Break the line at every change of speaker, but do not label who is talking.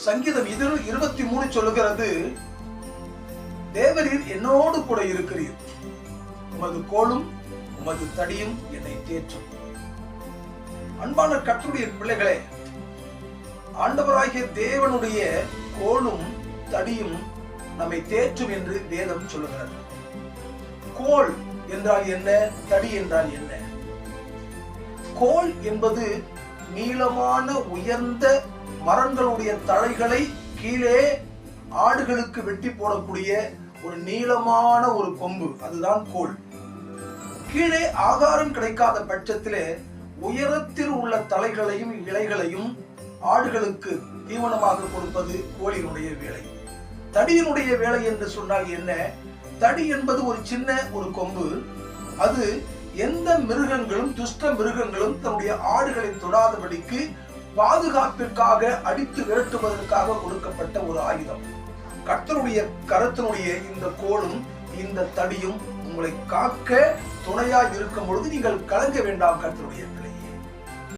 சங்கீதம் 23 சொல்லுகிறது, தேவரீர் என்னோடு கூட இருக்கிறீர், உமது கோலும் உமது தடியும் என்னை தேற்றும். அன்பான கர்த்தருடைய பிள்ளைகளே, ஆண்டவராகிய தேவனுடைய கோலும் தடியும் நம்மை தேற்றும் என்று வேதம் சொல்லுகிறது. கோல் என்றால் என்ன? தடி என்றால் என்ன? கோல் என்பது நீளமான உயர்ந்த மரங்களுடைய தழைகளை கீழே ஆடுகளுக்கு வெட்டி போடக்கூடிய ஒரு நீளமான ஒரு கொம்பு, அதுதான் கோல். கீழே ஆகாரம் கிடைக்காத பட்சத்திலே உயரத்தில் உள்ள தலைகளையும் இலைகளையும் ஆடுகளுக்கு தீவனமாக கொடுப்பது கோலினுடைய வேலை. தடியினுடைய வேலை என்று சொன்னால் என்ன? தடி என்பது ஒரு சின்ன ஒரு கொம்பு. அது எந்த மிருகங்களும் துஷ்ட மிருகங்களும் தன்னுடைய ஆடுகளை தொடாதபடிக்கு பாதுகாப்பிற்காக அடித்து விரட்டுவதற்காக கொடுக்கப்பட்ட ஒரு ஆயுதம். கர்த்தருடைய கரத்தினுடைய இந்த கோலும் இந்த தடியும் உங்களை காக்க துணையாய் இருக்கும் பொழுது நீங்கள் கலங்க வேண்டாம். கர்த்தருடைய